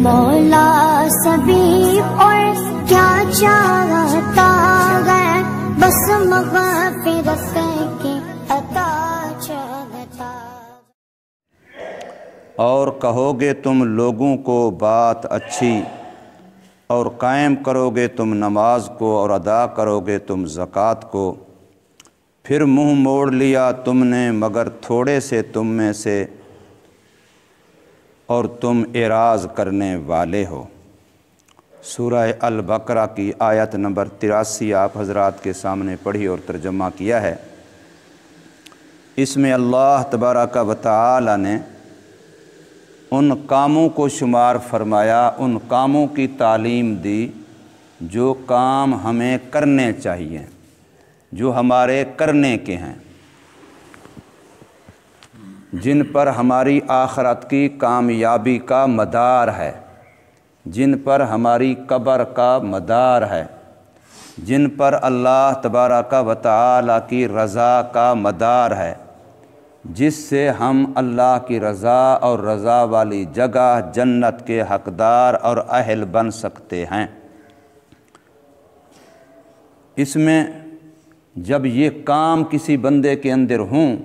مولا سبھی اور کیا چاہتا ہے، بس مغفرت کی عطا چاہتا۔ اور کہو گے تم لوگوں کو بات اچھی، اور قائم کرو گے تم نماز کو، اور ادا کرو گے تم زکوٰۃ کو، پھر منہ موڑ لیا تم نے مگر تھوڑے سے تم میں سے، اور تم اعراض کرنے والے ہو۔ سورہ البقرہ کی آیت نمبر 83 آپ حضرات کے سامنے پڑھی اور ترجمہ کیا ہے۔ اس میں اللہ تبارک و تعالی نے ان کاموں کو شمار فرمایا، ان کاموں کی تعلیم دی جو کام ہمیں کرنے چاہیے، جو ہمارے کرنے کے ہیں، جن پر ہماری آخرت کی کامیابی کا مدار ہے، جن پر ہماری قبر کا مدار ہے، جن پر اللہ تبارک و تعالی کی رضا کا مدار ہے، جس سے ہم اللہ کی رضا اور رضا والی جگہ جنت کے حقدار اور اہل بن سکتے ہیں۔ اس میں جب یہ کام کسی بندے کے اندر ہوں،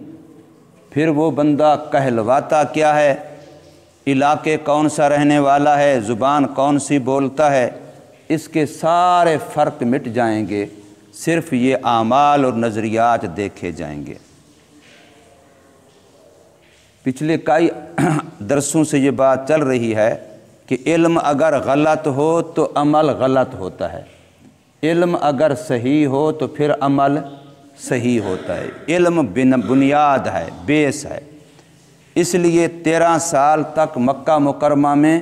پھر وہ بندہ کہلواتا کیا ہے، علاقے کون سا رہنے والا ہے، زبان کون سی بولتا ہے، اس کے سارے فرق مٹ جائیں گے، صرف یہ اعمال اور نظریات دیکھے جائیں گے۔ پچھلے کئی درسوں سے یہ بات چل رہی ہے کہ علم اگر غلط ہو تو عمل غلط ہوتا ہے، علم اگر صحیح ہو تو پھر عمل صحیح ہوتا ہے۔ علم بنیاد ہے، بیس ہے، اس لیے 13 سال تک مکہ مکرمہ میں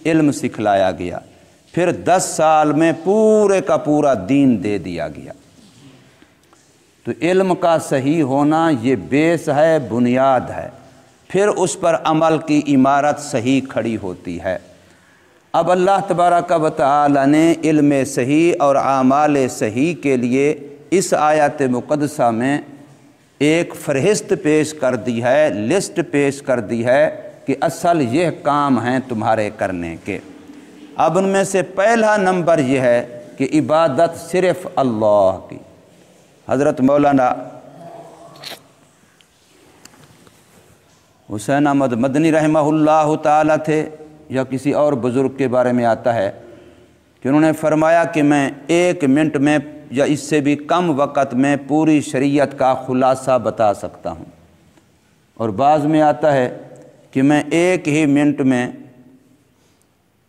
علم سکھلایا گیا، پھر 10 سال میں پورے کا پورا دین دے دیا گیا۔ تو علم کا صحیح ہونا یہ بیس ہے، بنیاد ہے، پھر اس پر عمل کی عمارت صحیح کھڑی ہوتی ہے۔ اب اللہ تبارک و تعالی نے علم صحیح اور اعمال صحیح کے لیے اس آیت مقدسہ میں ایک فہرست پیش کر دی ہے، لسٹ پیش کر دی ہے کہ اصل یہ کام ہیں تمہارے کرنے کے۔ اب ان میں سے پہلا نمبر یہ ہے کہ عبادت صرف اللہ کی۔ حضرت مولانا حسین احمد مدنی رحمہ اللہ تعالیٰ تھے، یا کسی اور بزرگ کے بارے میں آتا ہے کہ انہوں نے فرمایا کہ میں 1 منٹ میں یا اس سے بھی کم وقت میں پوری شریعت کا خلاصہ بتا سکتا ہوں، اور بعض میں آتا ہے کہ میں 1 ہی منٹ میں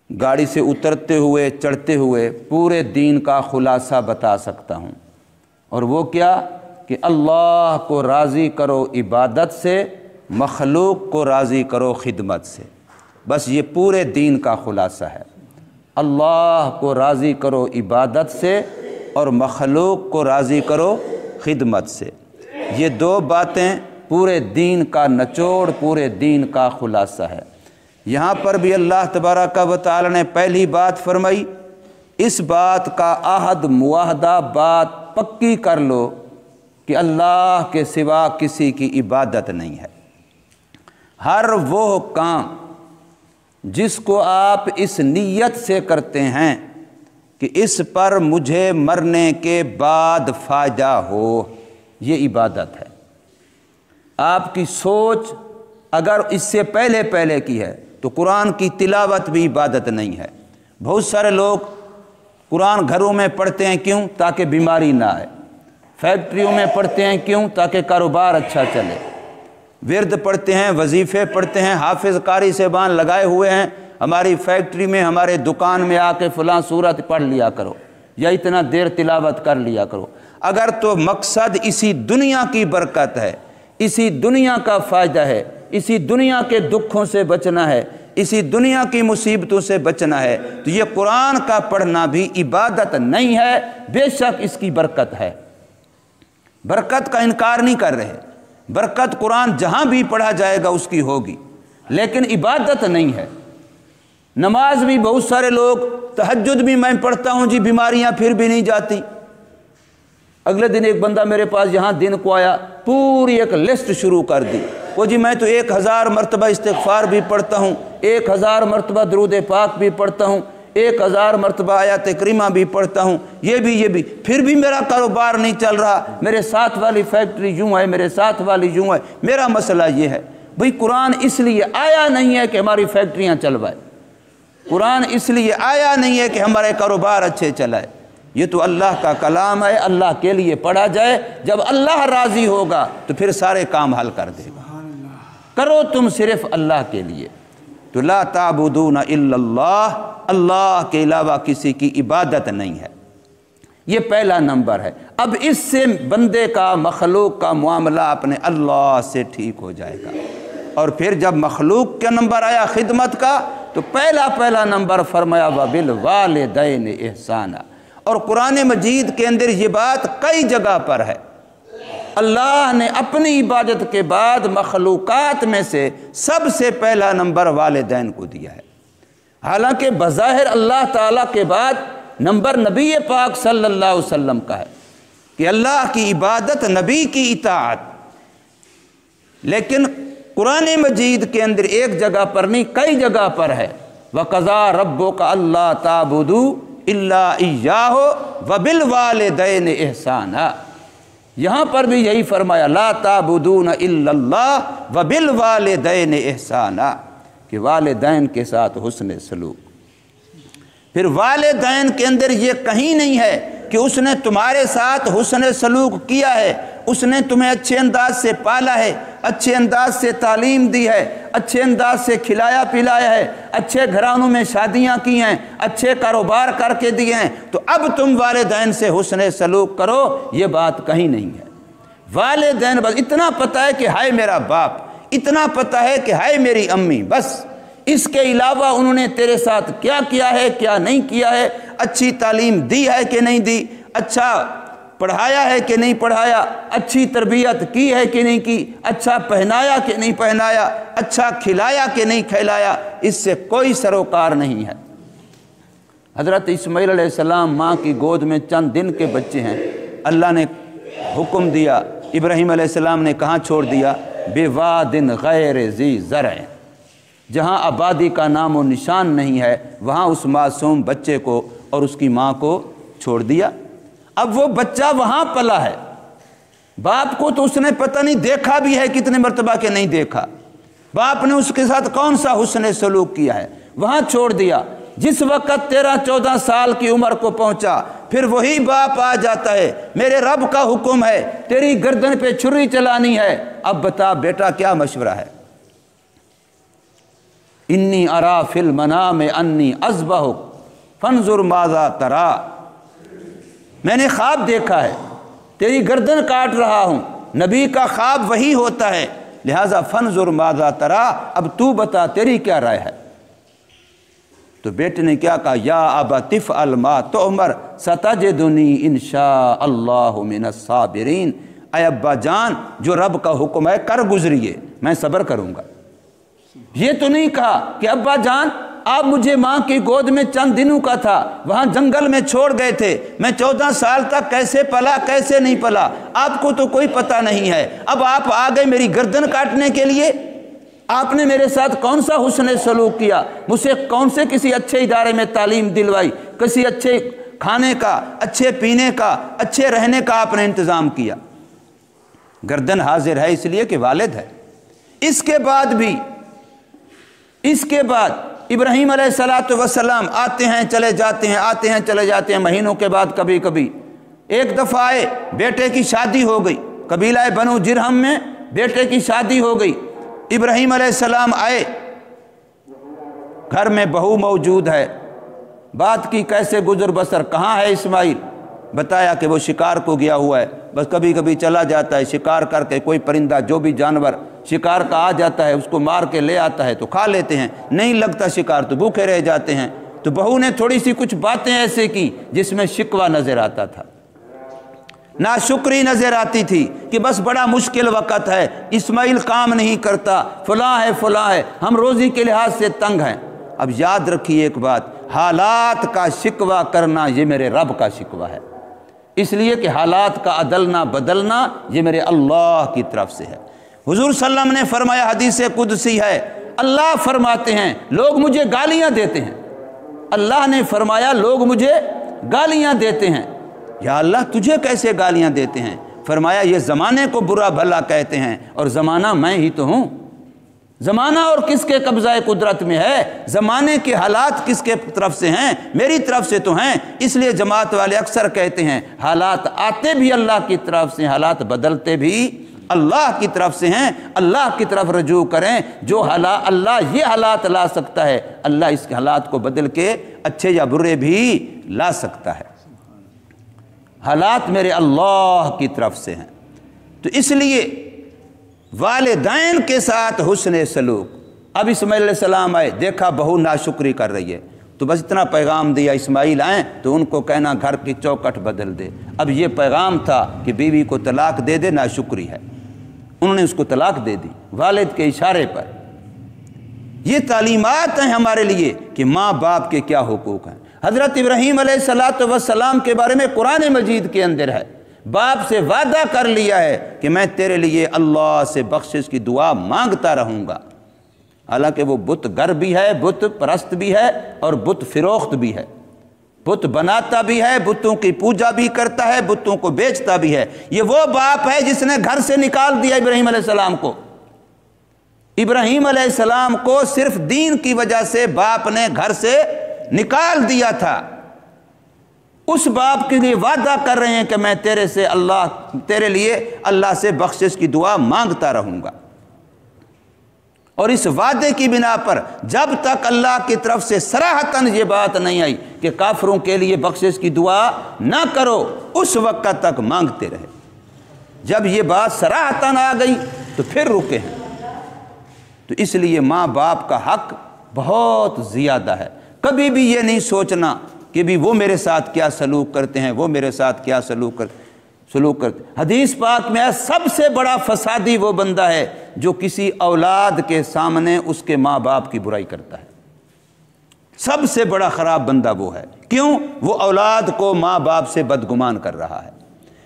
گاڑی سے اترتے ہوئے چڑھتے ہوئے پورے دین کا خلاصہ بتا سکتا ہوں۔ اور وہ کیا کہ اللہ کو راضی کرو عبادت سے، مخلوق کو راضی کرو خدمت سے، بس یہ پورے دین کا خلاصہ ہے۔ اللہ کو راضی کرو عبادت سے اور مخلوق کو راضی کرو خدمت سے، یہ 2 باتیں پورے دین کا نچوڑ، پورے دین کا خلاصہ ہے۔ یہاں پر بھی اللہ تبارک و تعالی نے پہلی بات فرمائی، اس بات کا عہد معاہدہ بات پکی کر لو کہ اللہ کے سوا کسی کی عبادت نہیں ہے۔ ہر وہ کام جس کو آپ اس نیت سے کرتے ہیں کہ اس پر مجھے مرنے کے بعد فائدہ ہو، یہ عبادت ہے۔ آپ کی سوچ اگر اس سے پہلے کی ہے تو قرآن کی تلاوت بھی عبادت نہیں ہے۔ بہت سارے لوگ قرآن گھروں میں پڑھتے ہیں، کیوں؟ تاکہ بیماری نہ آئے۔ فیکٹریوں میں پڑھتے ہیں، کیوں؟ تاکہ کاروبار اچھا چلے۔ ورد پڑھتے ہیں، وظیفے پڑھتے ہیں، حافظ قاری صاحبان لگائے ہوئے ہیں، ہماری فیکٹری میں، ہمارے دکان میں آ کے فلاں سورت پڑھ لیا کرو، یا اتنا دیر تلاوت کر لیا کرو۔ اگر تو مقصد اسی دنیا کی برکت ہے، اسی دنیا کا فائدہ ہے، اسی دنیا کے دکھوں سے بچنا ہے، اسی دنیا کی مصیبتوں سے بچنا ہے، تو یہ قرآن کا پڑھنا بھی عبادت نہیں ہے، بے شک اس کی برکت ہے۔ برکت کا انکار نہیں کر رہے، برکت قرآن جہاں بھی پڑھا جائے گا اس کی ہوگی، لیکن عبادت نہیں ہے۔ نماز بھی بہت سارے لوگ، تہجد بھی میں پڑھتا ہوں جی، بیماریاں پھر بھی نہیں جاتی۔ اگلے دن ایک بندہ میرے پاس یہاں دن کو آیا، پوری ایک لسٹ شروع کر دی، وہ جی میں تو 1000 مرتبہ استغفار بھی پڑھتا ہوں، 1000 مرتبہ درود پاک بھی پڑھتا ہوں، 1000 مرتبہ آیات کریمہ بھی پڑھتا ہوں، یہ بھی پھر بھی میرا کاروبار نہیں چل رہا، میرے ساتھ والی فیکٹری یوں ہے، میرے ساتھ والی یوں ہے، میرا مسئلہ یہ ہے۔ بھئی قرآن اس لیے آیا نہیں ہے کہ ہماری فیکٹریاں چلوائے، قرآن اس لیے آیا نہیں ہے کہ ہمارے کاروبار اچھے چلائے، یہ تو اللہ کا کلام ہے، اللہ کے لیے پڑھا جائے، جب اللہ راضی ہوگا تو پھر سارے کام حل کر دے گا۔ کرو تم صرف اللہ کے لیے، تو لا تعبدون الا اللہ، اللہ کے علاوہ کسی کی عبادت نہیں ہے، یہ پہلا نمبر ہے۔ اب اس سے بندے کا، مخلوق کا معاملہ اپنے اللہ سے ٹھیک ہو جائے گا۔ اور پھر جب مخلوق کا نمبر آیا خدمت کا، تو پہلا نمبر فرمایا وَبِالْوَالِدَيْنِ إِحْسَانًا، اور قرآن مجید کے اندر یہ بات کئی جگہ پر ہے۔ اللہ نے اپنی عبادت کے بعد مخلوقات میں سے سب سے پہلا نمبر والدین کو دیا ہے، حالانکہ بظاہر اللہ تعالیٰ کے بعد نمبر نبی پاک صلی اللہ علیہ وسلم کا ہے کہ اللہ کی عبادت، نبی کی اطاعت، لیکن قرآن مجید کے اندر ایک جگہ پر نہیں کئی جگہ پر ہے وَقَضَىٰ رَبُّكَ أَلَّا تَعْبُدُوا إِلَّا إِيَّاهُ وَبِالْوَالِدَيْنِ إِحْسَانًا، یہاں پر بھی یہی فرمایا لا تعبدون الا اللہ وبالوالدین احسانا، کہ والدین کے ساتھ حسن سلوک۔ پھر والدین کے اندر یہ کہیں نہیں ہے کہ اس نے تمہارے ساتھ حسن سلوک کیا ہے، اس نے تمہیں اچھے انداز سے پالا ہے، اچھے انداز سے تعلیم دی ہے، اچھے انداز سے کھلایا پلایا ہے، اچھے گھرانوں میں شادیاں کی ہیں، اچھے کاروبار کر کے دیے ہیں، تو اب تم والدین سے حسن سلوک کرو، یہ بات کہیں نہیں ہے۔ والدین بس اتنا پتہ ہے کہ ہائے میرا باپ، اتنا پتہ ہے کہ ہائے میری امی، بس اس کے علاوہ انہوں نے تیرے ساتھ کیا کیا ہے، کیا نہیں کیا ہے، اچھی تعلیم دی ہے کہ نہیں دی، اچھا پڑھایا ہے کہ نہیں پڑھایا، اچھی تربیت کی ہے کہ نہیں کی، اچھا پہنایا کہ نہیں پہنایا، اچھا کھلایا کہ نہیں کھلایا، اس سے کوئی سروکار نہیں ہے۔ حضرت اسماعیل علیہ السلام ماں کی گود میں چند دن کے بچے ہیں، اللہ نے حکم دیا، ابراہیم علیہ السلام نے کہاں چھوڑ دیا؟ بِوَادٍ غَيْرِ ذِي زَرْعٍ، جہاں آبادی کا نام و نشان نہیں ہے، وہاں اس معصوم بچے کو اور اس کی ماں کو چھوڑ دیا۔ اب وہ بچہ وہاں پلا ہے، باپ کو تو اس نے پتہ نہیں دیکھا بھی ہے کتنے مرتبہ کہ نہیں دیکھا، باپ نے اس کے ساتھ کون سا حسن سلوک کیا ہے، وہاں چھوڑ دیا۔ جس وقت 13-14 سال کی عمر کو پہنچا، پھر وہی باپ آ جاتا ہے، میرے رب کا حکم ہے تیری گردن پہ چھری چلانی ہے، اب بتا بیٹا کیا مشورہ ہے؟ انی ارا فی المنام انی اذبحک فانظر ماذا ترا، میں نے خواب دیکھا ہے تیری گردن کاٹ رہا ہوں، نبی کا خواب وہی ہوتا ہے، لہذا فانظر ماذا ترا، اب تو بتا تیری کیا رائے ہے؟ تو بیٹے نے کیا کہا؟ یا ابت افعل ما تؤمر ستجدنی انشاء اللہ من الصابرین، اے ابا جان جو رب کا حکم ہے کر گزریے، میں صبر کروں گا۔ یہ تو نہیں کہا کہ ابا جان آپ مجھے ماں کی گود میں چند دنوں کا تھا، وہاں جنگل میں چھوڑ گئے تھے، میں 14 سال تک کیسے پلا کیسے نہیں پلا، آپ کو تو کوئی پتہ نہیں ہے، اب آپ آ گئے میری گردن کاٹنے کے لیے، آپ نے میرے ساتھ کون سا حسن سلوک کیا، مجھ سے کون سے کسی اچھے ادارے میں تعلیم دلوائی، کسی اچھے کھانے کا، اچھے پینے کا، اچھے رہنے کا آپ نے انتظام کیا؟ گردن حاضر ہے اس لیے کہ والد ہے۔ اس کے بعد ابراہیم علیہ السلام آتے ہیں چلے جاتے ہیں، آتے ہیں چلے جاتے ہیں، مہینوں کے بعد کبھی ایک دفعہ آئے، بیٹے کی شادی ہو گئی، قبیلہ بنو جرہم میں بیٹے کی شادی ہو گئی، ابراہیم علیہ السلام آئے، گھر میں بہو موجود ہے، بات کی کیسے گزر بسر، کہاں ہے اسماعیل؟ بتایا کہ وہ شکار کو گیا ہوا ہے، بس کبھی کبھی چلا جاتا ہے شکار کر کے، کوئی پرندہ جو بھی جانور شکار کا آ جاتا ہے اس کو مار کے لے آتا ہے تو کھا لیتے ہیں، نہیں لگتا شکار تو بھوکے رہ جاتے ہیں۔ تو بہو نے تھوڑی سی کچھ باتیں ایسے کی جس میں شکوہ نظر آتا تھا، ناشکری نظر آتی تھی کہ بس بڑا مشکل وقت ہے، اسماعیل کام نہیں کرتا، فلاں ہے، ہم روزی کے لحاظ سے تنگ ہیں۔ اب یاد رکھیے ایک بات، حالات کا شکوہ کرنا یہ میرے رب کا شکوہ ہے، اس لیے کہ حالات کا عدلنا بدلنا یہ میرے اللہ کی طرف سے ہے۔ حضور صلی اللہ علیہ وسلم نے فرمایا، حدیث قدسی ہے، اللہ فرماتے ہیں لوگ مجھے گالیاں دیتے ہیں، اللہ نے فرمایا لوگ مجھے گالیاں دیتے ہیں۔ یا اللہ تجھے کیسے گالیاں دیتے ہیں؟ فرمایا یہ زمانے کو برا بھلا کہتے ہیں، اور زمانہ میں ہی تو ہوں۔ زمانہ اور کس کے قبضہ قدرت میں ہے؟ زمانے کے حالات کس کے طرف سے ہیں؟ میری طرف سے تو ہیں۔ اس لیے جماعت والے اکثر کہتے ہیں حالات آتے بھی اللہ کی طرف سے، حالات بدلتے بھی اللہ کی طرف سے ہیں۔ اللہ کی طرف رجوع کریں، جو حالات اللہ یہ حالات لا سکتا ہے، اللہ اس حالات کو بدل کے اچھے یا برے بھی لا سکتا ہے۔ حالات میرے اللہ کی طرف سے ہیں۔ تو اس لیے والدین کے ساتھ حسن سلوک۔ اب اسماعیل علیہ السلام آئے، دیکھا بہو ناشکری کر رہی ہے، تو بس اتنا پیغام دیا، اسماعیل آئیں تو ان کو کہنا گھر کی چوکٹ بدل دے۔ اب یہ پیغام تھا کہ بیوی کو طلاق دے دے، ناشکری ہے، انہوں نے اس کو طلاق دے دی والد کے اشارے پر۔ یہ تعلیمات ہیں ہمارے لیے کہ ماں باپ کے کیا حقوق ہیں۔ حضرت ابراہیم علیہ السلام کے بارے میں قرآن مجید کے اندر ہے، باپ سے وعدہ کر لیا ہے کہ میں تیرے لیے اللہ سے بخشش کی دعا مانگتا رہوں گا۔ حالانکہ وہ بت گر بھی ہے، بت پرست بھی ہے، اور بت فروخت بھی ہے، بت بناتا بھی ہے، بتوں کی پوجا بھی کرتا ہے، بتوں کو بیچتا بھی ہے۔ یہ وہ باپ ہے جس نے گھر سے نکال دیا ابراہیم علیہ السلام کو۔ ابراہیم علیہ السلام کو صرف دین کی وجہ سے باپ نے گھر سے نکال دیا تھا۔ اس باپ کے لیے وعدہ کر رہے ہیں کہ میں تیرے لیے اللہ سے بخشش کی دعا مانگتا رہوں گا، اور اس وعدے کی بنا پر جب تک اللہ کی طرف سے صراحتاً یہ بات نہیں آئی کہ کافروں کے لیے بخشش کی دعا نہ کرو، اس وقت تک مانگتے رہے۔ جب یہ بات صراحتاً آ گئی تو پھر رکے ہیں۔ تو اس لیے ماں باپ کا حق بہت زیادہ ہے۔ کبھی بھی یہ نہیں سوچنا کہ بھی وہ میرے ساتھ کیا سلوک کرتے ہیں، وہ میرے ساتھ کیا سلوک کرتے۔ حدیث پاک میں سب سے بڑا فسادی وہ بندہ ہے جو کسی اولاد کے سامنے اس کے ماں باپ کی برائی کرتا ہے۔ سب سے بڑا خراب بندہ وہ ہے۔ کیوں؟ وہ اولاد کو ماں باپ سے بدگمان کر رہا ہے۔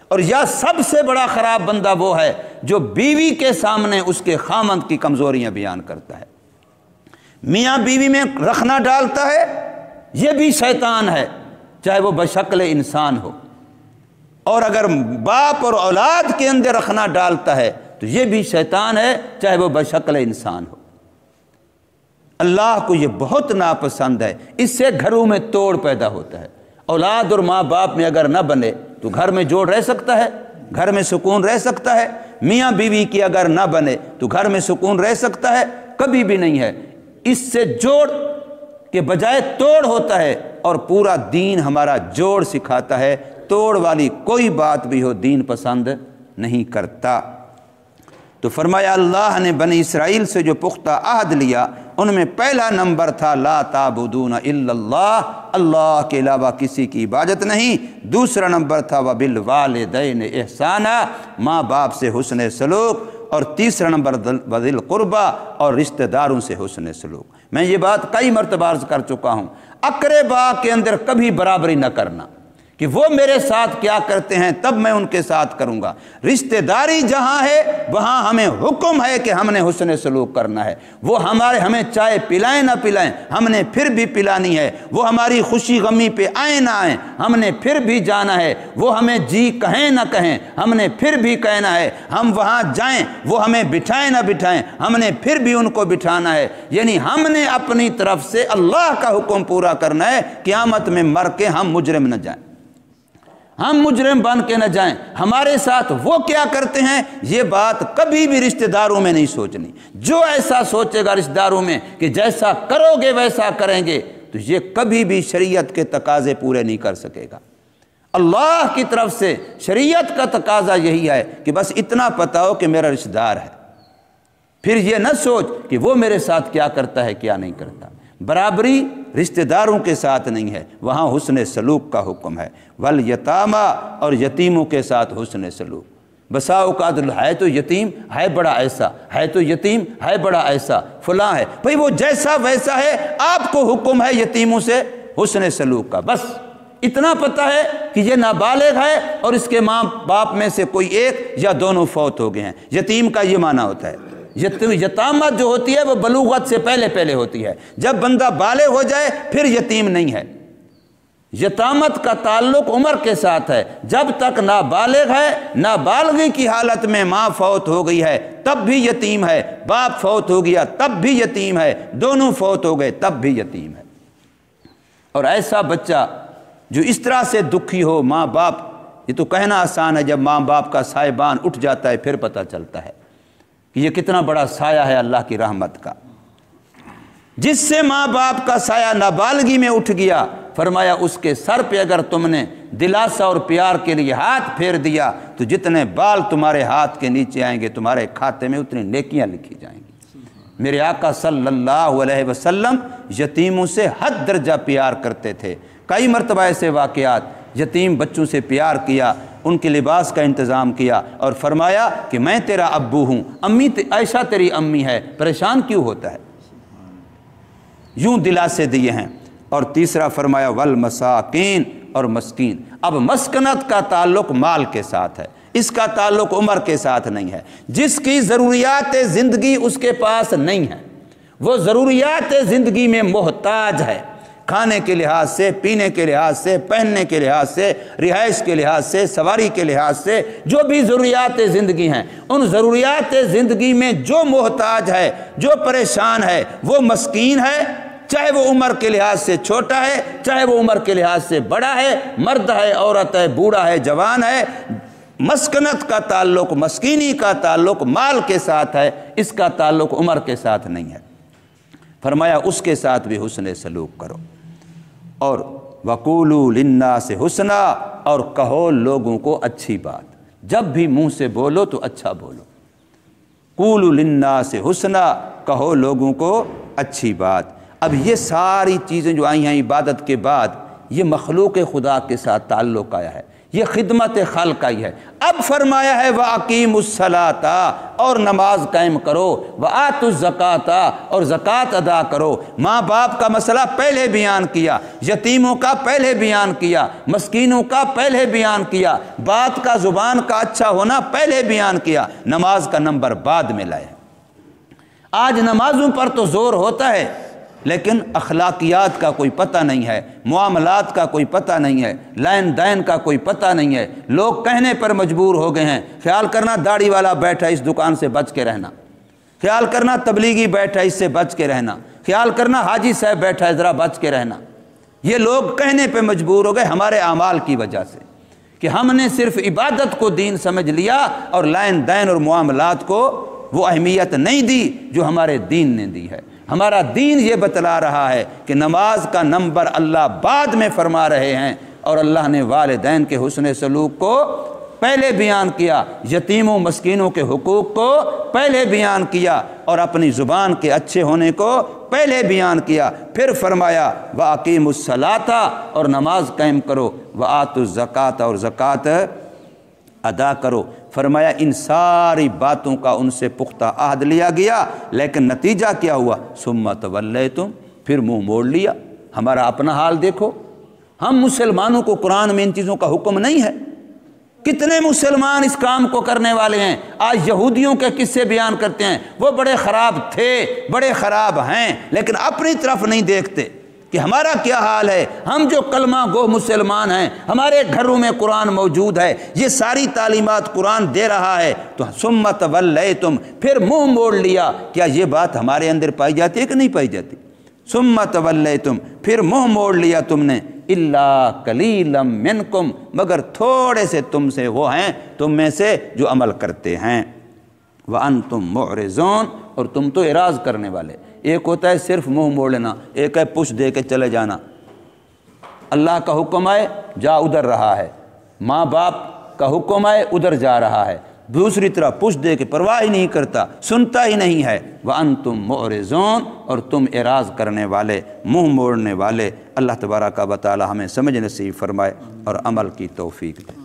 اور یا سب سے بڑا خراب بندہ وہ ہے جو بیوی کے سامنے اس کے خامند کی کمزوریاں بیان کرتا ہے۔ میاں بیوی میں رخنا ڈالتا ہے، یہ بھی شیطان ہے، چاہے وہ بشکل انسان ہو۔ اور اگر باپ اور اولاد کے اندر رخنا ڈالتا ہے تو یہ بھی شیطان ہے، چاہے وہ بشکل انسان ہو۔ اللہ کو یہ بہت ناپسند ہے۔ اس سے گھروں میں توڑ پیدا ہوتا ہے۔ اولاد اور ماں باپ میں اگر نہ بنے تو گھر میں جوڑ رہ سکتا ہے، گھر میں سکون رہ سکتا ہے؟ میاں بیوی کی اگر نہ بنے تو گھر میں سکون رہ سکتا ہے؟ کبھی بھی نہیں ہے۔ اس سے جوڑ کے بجائے توڑ ہوتا ہے، اور پورا دین ہمارا جوڑ سکھاتا ہے۔ توڑ والی کوئی بات بھی ہو دین پسند نہیں کرتا۔ تو فرمایا اللہ نے بنی اسرائیل سے جو پختہ عہد لیا ان میں پہلا نمبر تھا لا تعبدون الا اللہ، اللہ کے علاوہ کسی کی عبادت نہیں۔ دوسرا نمبر تھا وبالوالدین احسانا، ماں باپ سے حسن سلوک۔ اور تیسرا نمبر بذی القربہ، اور رشتہ داروں سے حسن سلوک۔ میں یہ بات کئی مرتبہ عرض کر چکا ہوں، اقربا کے اندر کبھی برابری نہ کرنا کہ وہ میرے ساتھ کیا کرتے ہیں تب میں ان کے ساتھ کروں گا۔ رشتہ داری جہاں ہے وہاں ہمیں حکم ہے کہ ہم نے حسن سلوک کرنا ہے۔ وہ ہمیں چائے پلائیں نہ پلائیں، ہم نے پھر بھی پلانی ہے۔ وہ ہماری خوشی غمی پہ آئیں نہ آئیں، ہم نے پھر بھی جانا ہے۔ وہ ہمیں جی کہیں نہ کہیں، ہم نے پھر بھی کہنا ہے۔ ہم وہاں جائیں، وہ ہمیں بٹھائیں نہ بٹھائیں، ہم نے پھر بھی ان کو بٹھانا ہے۔ یعنی ہم نے اپنی طرف سے اللہ کا حکم پورا کرنا ہے، قیامت میں مر کے ہم مجرم نہ جائیں، ہم مجرم بن کے نہ جائیں۔ ہمارے ساتھ وہ کیا کرتے ہیں یہ بات کبھی بھی رشتہ داروں میں نہیں سوچنی۔ جو ایسا سوچے گا رشتہ داروں میں کہ جیسا کرو گے ویسا کریں گے، تو یہ کبھی بھی شریعت کے تقاضے پورے نہیں کر سکے گا۔ اللہ کی طرف سے شریعت کا تقاضا یہی ہے کہ بس اتنا پتہ ہو کہ میرا رشتہ دار ہے، پھر یہ نہ سوچ کہ وہ میرے ساتھ کیا کرتا ہے کیا نہیں کرتا۔ برابری رشتہ داروں کے ساتھ نہیں ہے، وہاں حسن سلوک کا حکم ہے۔ والیتاما، اور یتیموں کے ساتھ حسن سلوک۔ بسا اوقات ہے تو یتیم ہے بڑا ایسا، ہے تو یتیم ہے بڑا ایسا، فلاں ہے، بھئی وہ جیسا ویسا ہے، آپ کو حکم ہے یتیموں سے حسن سلوک کا۔ بس اتنا پتہ ہے کہ یہ نابالغ ہے اور اس کے ماں باپ میں سے کوئی ایک یا دونوں فوت ہو گئے ہیں، یتیم کا یہ معنی ہوتا ہے۔ یتامت جو ہوتی ہے وہ بلوغت سے پہلے پہلے ہوتی ہے، جب بندہ بالغ ہو جائے پھر یتیم نہیں ہے۔ یتامت کا تعلق عمر کے ساتھ ہے، جب تک نابالغ ہے، نابالغی کی حالت میں ماں فوت ہو گئی ہے تب بھی یتیم ہے، باپ فوت ہو گیا تب بھی یتیم ہے، دونوں فوت ہو گئے تب بھی یتیم ہے۔ اور ایسا بچہ جو اس طرح سے دکھی ہو، ماں باپ، یہ تو کہنا آسان ہے، جب ماں باپ کا سائبان اٹھ جاتا ہے پھر پتہ چلتا ہے کہ یہ کتنا بڑا سایہ ہے اللہ کی رحمت کا۔ جس سے ماں باپ کا سایہ نابالغی میں اٹھ گیا، فرمایا اس کے سر پہ اگر تم نے دلاسا اور پیار کے لیے ہاتھ پھیر دیا تو جتنے بال تمہارے ہاتھ کے نیچے آئیں گے تمہارے کھاتے میں اتنی نیکیاں لکھی جائیں گی۔ میرے آقا صلی اللہ علیہ وسلم یتیموں سے حد درجہ پیار کرتے تھے۔ کئی مرتبہ ایسے واقعات، یتیم بچوں سے پیار کیا، ان کے لباس کا انتظام کیا اور فرمایا کہ میں تیرا ابو ہوں، امی عائشہ تیری امی ہے، پریشان کیوں ہوتا ہے؟ یوں دلاسے دیے ہیں۔ اور تیسرا فرمایا والمساکین، اور مسکین۔ اب مسکنت کا تعلق مال کے ساتھ ہے، اس کا تعلق عمر کے ساتھ نہیں ہے۔ جس کی ضروریات زندگی اس کے پاس نہیں ہے، وہ ضروریات زندگی میں محتاج ہے، کھانے کے لحاظ سے، پینے کے لحاظ سے، پہننے کے لحاظ سے، رہائش کے لحاظ سے، سواری کے لحاظ سے، جو بھی ضروریات زندگی ہیں، ان ضروریات زندگی میں جو محتاج ہے، جو پریشان ہے، وہ مسکین ہے، چاہے وہ عمر کے لحاظ سے چھوٹا ہے، چاہے وہ عمر کے لحاظ سے بڑا ہے، مرد ہے، عورت ہے، بوڑھا ہے، جوان ہے۔ مسکنت کا تعلق، مسکینی کا تعلق مال کے ساتھ ہے، اس کا تعلق عمر کے ساتھ نہیں ہے۔ فرمایا اس کے ساتھ بھی حسن سلوک کرو، اور وَقُولُوا لِلنَّاسِ حُسْنًا، اور کہو لوگوں کو اچھی بات، جب بھی منہ سے بولو تو اچھا بولو۔ قُولُوا لِلنَّاسِ حُسْنًا، کہو لوگوں کو اچھی بات۔ اب یہ ساری چیزیں جو آئی ہیں عبادت کے بعد، یہ مخلوق خدا کے ساتھ تعلق آیا ہے، یہ خدمت خلق آئی ہے۔ اب فرمایا ہے وَأَقِیمُوا الصَّلَاةَ، اور نماز قائم کرو، وَآتُوا الزَّکَاةَ، اور زکوٰۃ ادا کرو۔ ماں باپ کا مسئلہ پہلے بیان کیا، یتیموں کا پہلے بیان کیا، مسکینوں کا پہلے بیان کیا، بات کا زبان کا اچھا ہونا پہلے بیان کیا، نماز کا نمبر بعد میں لائے۔ آج نمازوں پر تو زور ہوتا ہے لیکن اخلاقیات کا کوئی پتہ نہیں ہے، معاملات کا کوئی پتہ نہیں ہے، لین دین کا کوئی پتہ نہیں ہے۔ لوگ کہنے پر مجبور ہو گئے ہیں، خیال کرنا داڑھی والا بیٹھا اس دکان سے بچ کے رہنا، خیال کرنا تبلیغی بیٹھا اس سے بچ کے رہنا، خیال کرنا حاجی صاحب بیٹھا ہے ذرا بچ کے رہنا۔ یہ لوگ کہنے پہ مجبور ہو گئے ہمارے اعمال کی وجہ سے، کہ ہم نے صرف عبادت کو دین سمجھ لیا اور لین دین اور معاملات کو وہ اہمیت نہیں دی جو ہمارے دین نے دی ہے۔ ہمارا دین یہ بتلا رہا ہے کہ نماز کا نمبر اللہ بعد میں فرما رہے ہیں، اور اللہ نے والدین کے حسن سلوک کو پہلے بیان کیا، یتیموں مسکینوں کے حقوق کو پہلے بیان کیا، اور اپنی زبان کے اچھے ہونے کو پہلے بیان کیا۔ پھر فرمایا وَأَقِیمُوا الصَّلَاةَ، اور نماز قائم کرو، وَآتُوا الزَّکَاةَ، اور زکوٰۃ ادا کرو۔ فرمایا ان ساری باتوں کا ان سے پختہ عہد لیا گیا، لیکن نتیجہ کیا ہوا؟ ثُمَّ تَوَلَّیْتُمْ، پھر منہ موڑ لیا۔ ہمارا اپنا حال دیکھو، ہم مسلمانوں کو قرآن میں ان چیزوں کا حکم نہیں ہے، کتنے مسلمان اس کام کو کرنے والے ہیں۔ آج یہودیوں کے قصے بیان کرتے ہیں، وہ بڑے خراب تھے، بڑے خراب ہیں، لیکن اپنی طرف نہیں دیکھتے کہ ہمارا کیا حال ہے۔ ہم جو کلمہ گو مسلمان ہیں، ہمارے گھروں میں قرآن موجود ہے، یہ ساری تعلیمات قرآن دے رہا ہے، تو ثم تولیتم، پھر منہ موڑ لیا۔ کیا یہ بات ہمارے اندر پائی جاتی ہے کہ نہیں پائی جاتی؟ ثم تولیتم، پھر منہ موڑ لیا تم نے، الا قلیلا منکم، مگر تھوڑے سے تم سے وہ ہیں تم میں سے جو عمل کرتے ہیں۔ وانتم معرضون، اور تم تو اعراض کرنے والے۔ ایک ہوتا ہے صرف منہ موڑ لینا، ایک ہے پش دے کے چلے جانا۔ اللہ کا حکم آئے جا ادھر رہا ہے، ماں باپ کا حکم آئے ادھر جا رہا ہے، دوسری طرف پش دے کے پرواہ ہی نہیں کرتا، سنتا ہی نہیں ہے۔ وَأَنْتُمْ مُعْرِضُونَ، اور تم اعراض کرنے والے، منہ موڑنے والے۔ اللہ تبارک و تعالی ہمیں سمجھ نصیب فرمائے اور عمل کی توفیق دے۔